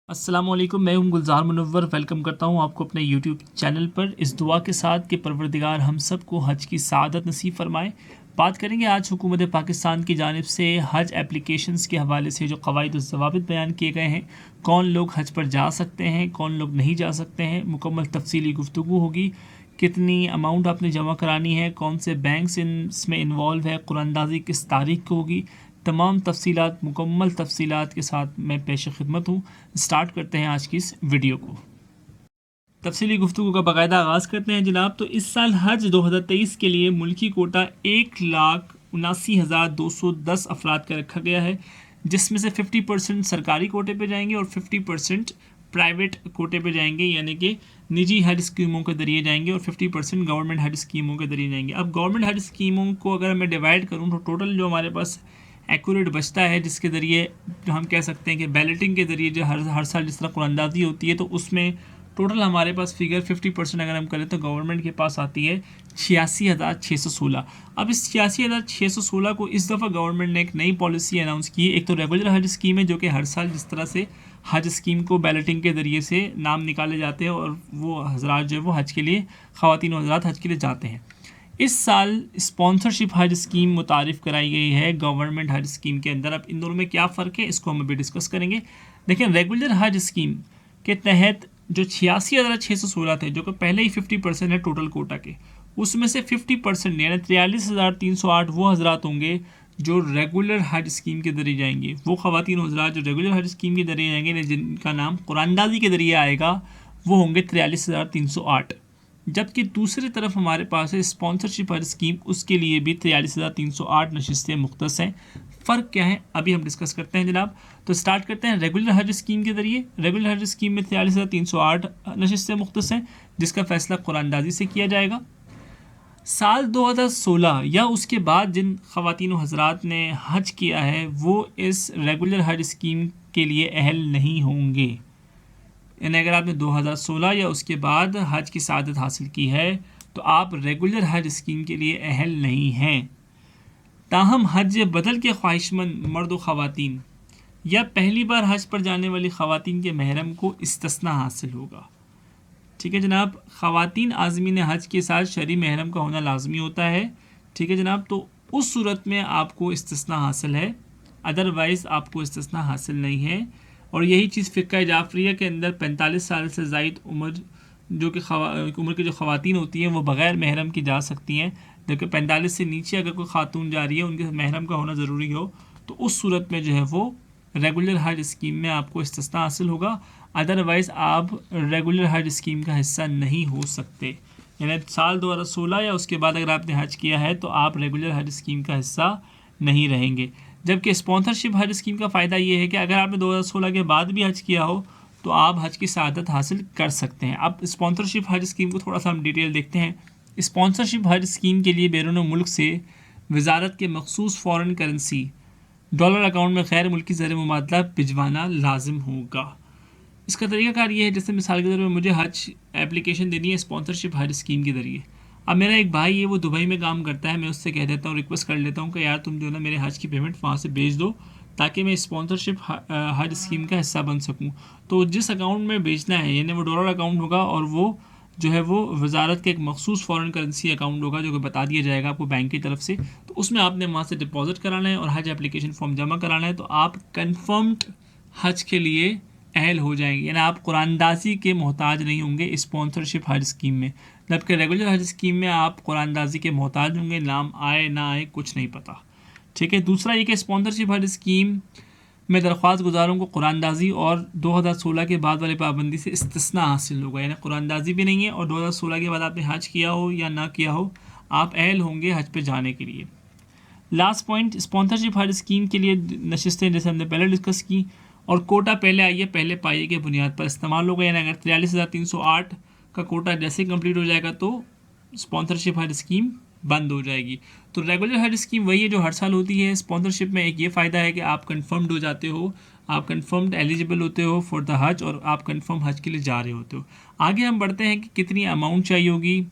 अस्सलामुअलैकुम, मैं हूं गुलज़ार मुनव्वर। वेलकम करता हूं आपको अपने यूट्यूब चैनल पर इस दुआ के साथ कि परवरदिगार हम सब को हज की सआदत नसीब फ़रमाए। बात करेंगे आज हुकूमत पाकिस्तान की जानिब से हज एप्लीकेशंस के हवाले से जो क़वाइद व ज़वाबित बयान किए गए हैं, कौन लोग हज पर जा सकते हैं, कौन लोग नहीं जा सकते हैं, मुकम्मल तफसीली गुफ्तगू होगी। कितनी अमाउंट आपने जमा करानी है, कौन से बैंक्स इसमें इन्वॉल्व है, कुरानदाजी किस तारीख को होगी, तमाम तफसीलात मुकम्मल तफसीलात के साथ मैं पेश खिदमत हूँ। स्टार्ट करते हैं आज की इस वीडियो को। तफसीली गुफ्तगू का बाकायदा आगाज़ करते हैं जनाब। तो इस साल हज 2023 के लिए मुल्की कोटा 1,79,210 अफराद का रखा गया है, जिसमें से 50% सरकारी कोटे पे जाएंगे और 50% प्राइवेट कोटे पे जाएंगे, यानी कि निजी हज स्कीमों के ज़रिए जाएंगे और 50% गवर्नमेंट हज स्कीमों के ज़रिए जाएंगे। अब गवर्नमेंट हज स्कीमों को अगर मैं डिवाइड करूँ तो टोटल जो हमारे पास एक्यूरेट बचता है, जिसके ज़रिए जो हम कह सकते हैं कि बैलेटिंग के ज़रिए जो हर साल जिस तरह कुरानदाजी होती है, तो उसमें टोटल हमारे पास फिगर 50% अगर हम करें तो गवर्नमेंट के पास आती है 86,616। अब इस 86,616 को इस दफ़ा गवर्नमेंट ने एक नई पॉलिसी अनाउंस की है। एक तो रेगुलर हज स्कीम है, जो कि हर साल जिस तरह से हज स्कीम को बैलेटिंग के ज़रिए से नाम निकाले जाते हैं और वो हजरात जो है वो हज के लिए, ख़वातीन हजरात हज के लिए जाते हैं। इस साल स्पॉन्सरशिप हज स्कीम मुतारिफ़ कराई गई है गवर्नमेंट हज स्कीम के अंदर। अब इन दोनों में क्या फ़र्क है, इसको हम अभी डिस्कस करेंगे। देखिए, रेगुलर हज स्कीम के तहत जो 86,616 थे, जो कि पहले ही 50% है टोटल कोटा के, उसमें से 50% यानी 43,308 वो हजरात होंगे जो रेगुलर हज स्कीम के ज़रिए जाएंगे। वो ख़वातीन हजरात जो रेगुलर हज स्कीम के ज़रिए जाएंगे, जिनका नाम कुरानदाजी के ज़रिए आएगा, वो होंगे 43,308। जबकि दूसरी तरफ हमारे पास है स्पॉन्सरशिप हज स्कीम, उसके लिए भी 43,308 नशिस्तें मुख्तस हैं। फ़र्क क्या है अभी हम डिस्कस करते हैं जनाब। तो स्टार्ट करते हैं रेगुलर हज स्कीम के ज़रिए। रेगुलर हज स्कीम में 43,308 नशिस्तें मुख्तस हैं, जिसका फ़ैसला कुरानदाजी से किया जाएगा। साल 2016 या उसके बाद जिन ख़वातीन हजरात ने हज किया है, वो इस रेगुलर हज स्कीम के लिए अहल नहीं होंगे। यानी अगर आपने 2016 या उसके बाद हज की सआदत हासिल की है, तो आप रेगुलर हज स्कीम के लिए अहल नहीं हैं। ताहम हज बदल के ख्वाहिशमंद मर्द व ख़वातीन या पहली बार हज पर जाने वाली ख़वातीन के महरम को इस्तिस्ना हासिल होगा। ठीक है जनाब, ख़वातीन आज़मीन हज के साथ शरई महरम का होना लाजमी होता है। ठीक है जनाब, तो उस सूरत में आपको इस्तिस्ना हासिल है, अदरवाइज़ आपको इस्तिस्ना हासिल नहीं है। और यही चीज़ फ़िक़्ह जाफ़रिया के अंदर 45 साल से ज़ायद उम्र उम्र की जो ख़वातीन होती हैं, वो बग़ैर महरम की जा सकती हैं। जबकि 45 से नीचे अगर कोई ख़ातून जा रही है, उनके महरम का होना ज़रूरी हो, तो उस सूरत में जो है वो रेगुलर हज स्कीम में आपको इस्तिस्ना हासिल होगा। अदरवाइज़ आप रेगुलर हज स्कीम का हिस्सा नहीं हो सकते। यानी साल 2016 या उसके बाद अगर आपने हज किया है, तो आप रेगुलर हज स्कीम का हिस्सा नहीं रहेंगे। जबकि स्पॉन्सरशिप हज स्कीम का फ़ायदा ये है कि अगर आपने 2016 के बाद भी हज किया हो, तो आप हज की सआदत हासिल कर सकते हैं। अब स्पॉन्सरशिप हज स्कीम को थोड़ा सा हम डिटेल देखते हैं। स्पॉन्सरशिप हज स्कीम के लिए बैरून मुल्क से वजारत के मखसूस फ़ॉरेन करेंसी डॉलर अकाउंट में गैर मुल्की ज़र मुबादला भिजवाना लाजिम होगा। इसका तरीक़ाकार ये है, जैसे मिसाल के तौर पर मुझे हज एप्लीकेशन देनी है स्पॉन्सरशिप हज स्कीम के ज़रिए। अब मेरा एक भाई है, वो दुबई में काम करता है, मैं उससे कह देता हूँ, रिक्वेस्ट कर लेता हूँ कि यार तुम जो है ना मेरे हज की पेमेंट वहाँ से भेज दो, ताकि मैं स्पॉन्सरशिप हज स्कीम का हिस्सा बन सकूँ। तो जिस अकाउंट में भेजना है, यानी वो डॉलर अकाउंट होगा, और वो जो है वो वजारत के एक मखसूस फ़ॉरेन करेंसी अकाउंट होगा, जो कि बता दिया जाएगा आपको बैंक की तरफ से। तो उसमें आपने वहाँ से डिपॉज़िट कराना है और हज एप्लीकेशन फ़ॉर्म जमा कराना है, तो आप कन्फर्म्ड हज के लिए अहल हो जाएंगे। यानी आप कुरानदाजी के मोहताज नहीं होंगे स्पॉन्सरशिप हज स्कीम में। जबकि रेगुलर हज स्कीम में आप कुरानदाजी के मोहताज होंगे, नाम आए ना आए कुछ नहीं पता। ठीक है। दूसरा ये कि स्पॉन्सरशिप हज स्कीम में दरख्वास्त गुजारों को कुरानदाजी और 2016 के बाद वाली पाबंदी से इस्तिस्ना हासिल होगा। यानी कुरानदाजी भी नहीं है, और 2016 के बाद आपने हज किया हो या ना किया हो, आप अहल होंगे हज पे जाने के लिए। लास्ट पॉइंट, स्पॉन्सरशिप हज स्कीम के लिए नशिस्तें जैसे हमने पहले डिस्कस की, और कोटा पहले आइए पहले पाइए के बुनियाद पर इस्तेमाल होगा। यानी अगर 43,308 का कोटा जैसे ही कंप्लीट हो जाएगा, तो स्पॉन्सरशिप हज स्कीम बंद हो जाएगी। तो रेगुलर हज स्कीम वही है जो हर साल होती है। स्पॉन्सरशिप में एक ये फ़ायदा है कि आप कंफर्म्ड हो जाते हो, आप कंफर्म्ड एलिजिबल होते हो फॉर द हज, और आप कंफर्म हज के लिए जा रहे होते हो। आगे हम बढ़ते हैं कि कितनी अमाउंट चाहिए होगी,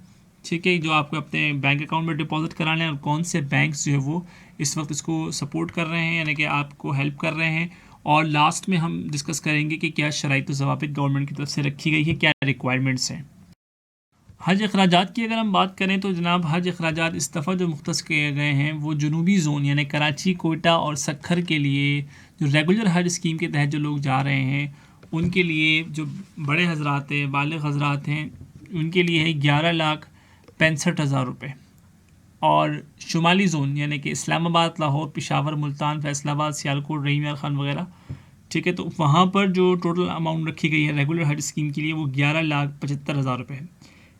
ठीक है, जो आपको अपने बैंक अकाउंट में डिपॉजिट कराना है, और कौन से बैंक्स जो है वो इस वक्त इसको सपोर्ट कर रहे हैं, यानी कि आपको हेल्प कर रहे हैं, और लास्ट में हम डिस्कस करेंगे कि क्या शराइत व ज़वाबित गवर्नमेंट की तरफ से रखी गई है, क्या रिक्वायरमेंट्स हैं। हज अखराजात की अगर हम बात करें तो जनाब हज अखराजात इस दफ़ा जो मुख्तस किए गए हैं वो जनूबी ज़ोन यानी कराची, कोयटा और सक्खर के लिए जो रेगुलर हज स्कीम के तहत जो लोग जा रहे हैं उनके लिए, जो बड़े हजरात हैं, बालिग हजरात हैं, उनके लिए है 11,65,000 रुपये। और शुमाली ज़ोन यानी कि इस्लामाबाद, लाहौर, पेशावर, मुल्तान, फैसलाबाद, सियालकोट, रहीम यार खान वगैरह, ठीक है, तो वहाँ पर जो टोटल अमाउंट रखी गई है रेगुलर हज स्कीम के लिए वो 11,75,000 रुपये है।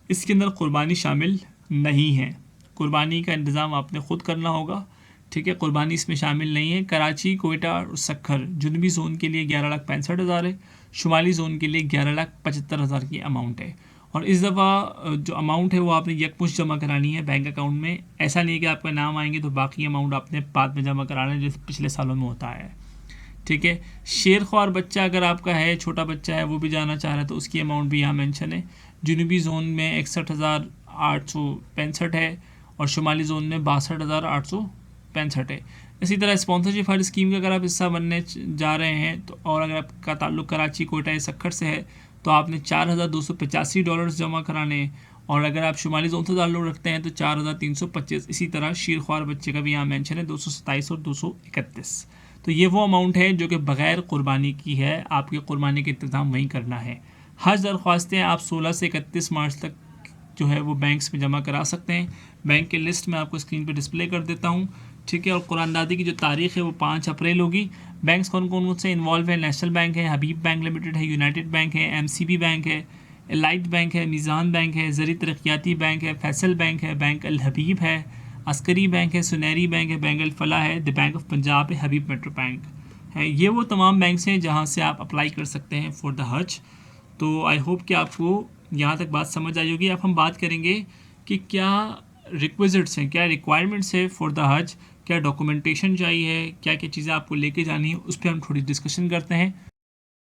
इसके अंदर कुर्बानी शामिल नहीं है, कुर्बानी का इंतज़ाम आपने ख़ुद करना होगा, ठीक है, कुर्बानी इसमें शामिल नहीं है। कराची, कोयटा और सक्खर जनूबी ज़ोन के लिए 11,65,000 है, शुमाली ज़ोन के लिए 11,75,000 की अमाउंट है। और इस दफ़ा जो अमाउंट है वो आपने यकमुश्त जमा करानी है बैंक अकाउंट में। ऐसा नहीं है कि आपका नाम आएंगे तो बाकी अमाउंट आपने बाद में जमा कराना है जैसे पिछले सालों में होता है, ठीक है। शेर ख्वार बच्चा अगर आपका है, छोटा बच्चा है, वो भी जाना चाह रहा है तो उसकी अमाउंट भी यहाँ मेंशन है। जनूबी ज़ोन में 61,865 है और शुमाली ज़ोन में 62,865 है। इसी तरह स्पॉन्सरशिप हर स्कीम का अगर आप हिस्सा बनने जा रहे हैं तो, और अगर आपका ताल्लुक़ कराची, कोयटा या सक्खर से है तो आपने $4,285 जमा कराने, और अगर आप शुमाली ज़ोन से ताल्लुक़ रखते हैं तो 4,325। इसी तरह शेर ख्वार बच्चे का भी यहाँ मेंशन है 227 और 231। तो ये वो अमाउंट है जो कि बग़ैर कुर्बानी की है, आपके कुर्बानी का इंतज़ाम वहीं करना है। हज दरख्वास्तें आप 16 से 31 मार्च तक जो है वो बैंक्स में जमा करा सकते हैं। बैंक की लिस्ट मैं आपको स्क्रीन पे डिस्प्ले कर देता हूँ, ठीक है। और कुरानदादी की जो तारीख़ है वो 5 अप्रैल होगी। बैंक्स कौन कौन से इन्वॉल्व है? नेशनल बैंक है, हबीब बैंक लिमिटेड है, यूनाइटेड बैंक है, MCB बैंक है, एलाइट बैंक है, मीज़ान बैंक है, ज़री तरक्याती बैंक है, फैसल बैंक है, बैंक अल हबीब है, अस्करी बैंक है, सुनहरी बैंक है, बैंक अल फलाह है, द बैंक ऑफ पंजाब है, हबीब मेट्रो बैंक है। ये वो तमाम बैंक्स हैं जहाँ से आप अप्लाई कर सकते हैं फॉर द हज। तो आई होप कि आपको यहाँ तक बात समझ आई होगी। अब हम बात करेंगे कि क्या रिक्विजिट्स हैं, क्या रिक्वायरमेंट्स है फॉर द हज, क्या डॉक्यूमेंटेशन चाहिए, क्या क्या चीज़ें आपको लेके जानी है, उस पर हम थोड़ी डिस्कशन करते हैं।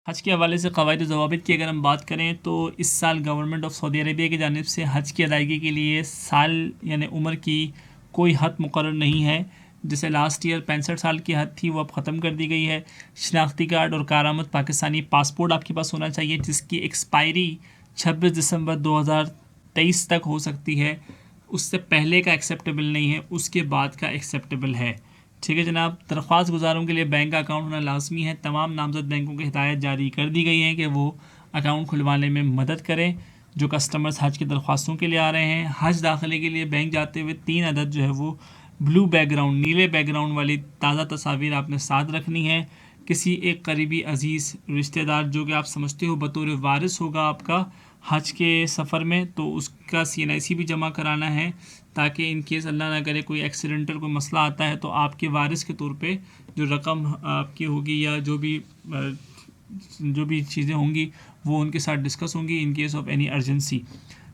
हज के हवाले से क़वाइद व ज़वाबित की अगर हम बात करें तो इस साल गवर्नमेंट ऑफ सऊदी अरबिया की जानिब से हज की अदायगी के लिए साल यानी उम्र की कोई हद मुकर्रर नहीं है। जैसे लास्ट ईयर 65 साल की हद थी वो अब ख़त्म कर दी गई है। शनाख्ती कार्ड और कारामद पाकिस्तानी पासपोर्ट आपके पास होना चाहिए जिसकी एक्सपायरी 26 दिसंबर 2023 तक हो सकती है। उससे पहले का एक्सेप्टेबल नहीं है, उसके बाद का एक्सेप्टेबल है, ठीक है जनाब। दरख्वास्त गुजारों के लिए बैंक का अकाउंट होना लाजमी है। तमाम नामजद बैंकों की हिदायत जारी कर दी गई हैं कि वो अकाउंट खुलवाने में मदद करें जो कस्टमर्स हज की दरख्वास्तों के लिए आ रहे हैं। हज दाखिले के लिए बैंक जाते हुए 3 अदद जो है वो ब्लू बैकग्राउंड, नीले बैकग्राउंड वाली ताज़ा तस्वीर आपने साथ रखनी है। किसी एक करीबी अजीज़ रिश्तेदार जो कि आप समझते हो बतौर वारिस होगा आपका हज के सफ़र में, तो उसका CNIC भी जमा कराना है ताकि इन केस अल्लाह ना करे कोई एक्सीडेंटल कोई मसला आता है तो आपके वारिस के तौर पे जो रकम आपकी होगी या जो भी चीज़ें होंगी वो उनके साथ डिस्कस होंगी in case of any urgency.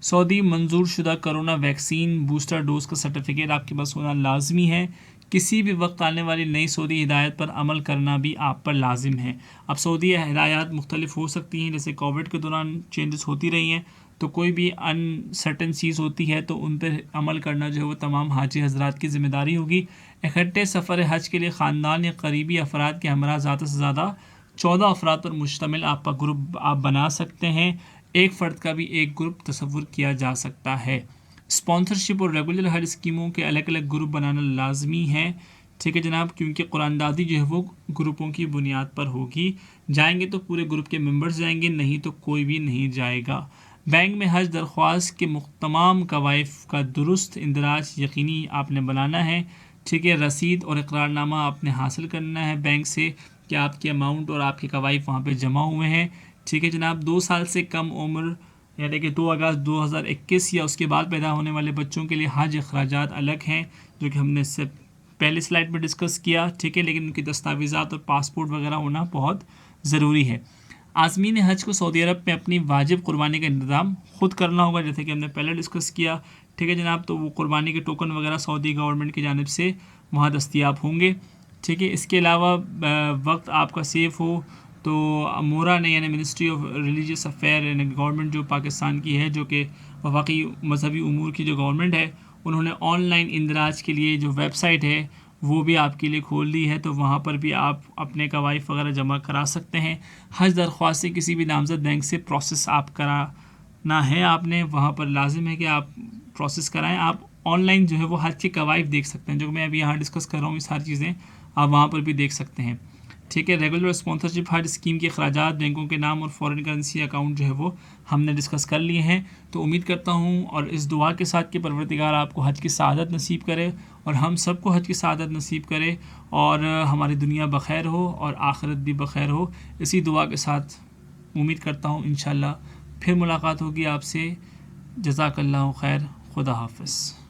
Saudi मंजूर शुदा कोरोना वैक्सीन बूस्टर डोज का सर्टिफिकेट आपके पास होना लाजमी है। किसी भी वक्त आने वाली नई सऊदी हिदायत पर अमल करना भी आप पर लाजिम है। अब सऊदी हिदायत मुख्तलिफ हो सकती हैं, जैसे कोविड के दौरान चेंजेस होती रही हैं, तो कोई भी अनसर्टन चीज़ होती है तो उन पर अमल करना जो है वो तमाम हाजी हजरात की ज़िम्मेदारी होगी। इकट्ठे सफ़र हज के लिए ख़ानदान या करीबी अफराद के हमरा ज़्यादा से ज़्यादा 14 अफराद पर मुश्तमिल आपका ग्रुप आप बना सकते हैं। एक फ़र्द का भी एक ग्रुप तसव्वुर किया जा सकता है। स्पॉन्सरशिप और रेगुलर हज स्कीमों के अलग अलग ग्रुप बनाना लाजमी है, ठीक है जनाब, क्योंकि कुरानदादी जो है वो ग्रुपों की बुनियाद पर होगी। जाएंगे तो पूरे ग्रुप के मेंबर्स जाएंगे, नहीं तो कोई भी नहीं जाएगा। बैंक में हज दरख्वास्त के तमाम कवायफ का दुरुस्त इंदराज यकीनी आपने बनाना है, ठीक है। रसीद और इकरारनामा आपने हासिल करना है बैंक से कि आपके अमाउंट और आपके कवायफ वहाँ पे जमा हुए हैं, ठीक है जनाब। 2 साल से कम उम्र यानी कि 2 अगस्त 2021 या उसके बाद पैदा होने वाले बच्चों के लिए हज अखराजात अलग हैं जो कि हमने इससे पहले स्लाइड में डिस्कस किया, ठीक है, लेकिन उनकी दस्तावेज़ात और पासपोर्ट वगैरह होना बहुत ज़रूरी है। आज़मीन हज को सऊदी अरब में अपनी वाजिब कुर्बानी का इंतज़ाम ख़ुद करना होगा जैसे कि हमने पहले डिस्कस किया, ठीक है जनाब। तो वो कुर्बानी के टोकन वगैरह सऊदी गवर्नमेंट की जानिब से वहाँ दस्तयाब होंगे, ठीक है। इसके अलावा वक्त आपका सेफ़ हो तो मोरा ने यानी मिनिस्ट्री ऑफ रिलीजियस अफेयर यानी गवर्नमेंट जो पाकिस्तान की है जो कि वफाकी मजहबी उमूर की जो गवर्नमेंट है, उन्होंने ऑनलाइन इंदराज के लिए जो वेबसाइट है वो भी आपके लिए खोल दी है, तो वहाँ पर भी आप अपने कवाइफ वगैरह जमा करा सकते हैं। हज दरख्वास्त किसी भी नामज़द बैंक से प्रोसेस आप कराना है आपने, वहाँ पर लाजिम है कि आप प्रोसेस कराएं। आप ऑनलाइन जो है वो हज के कवाइफ देख सकते हैं, जो मैं अभी यहाँ डिस्कस कर रहा हूँ, ये सारी चीज़ें आप वहाँ पर भी देख सकते हैं। ठीक है, रेगुलर स्पॉन्सरशिप हज स्कीम के अखराजात, बैंकों के नाम और फॉरेन करेंसी अकाउंट जो है वो हमने डिस्कस कर लिए हैं। तो उम्मीद करता हूँ और इस दुआ के साथ कि परवरदिगार आपको हज की सआदत नसीब करे और हम सबको हज की सआदत नसीब करे और हमारी दुनिया बखैर हो और आखिरत भी बखैर हो। इसी दुआ के साथ उम्मीद करता हूँ इंशाअल्लाह फिर मुलाकात होगी आपसे। जज़ाकल्लाहु खैर, खुदा हाफ़िज़।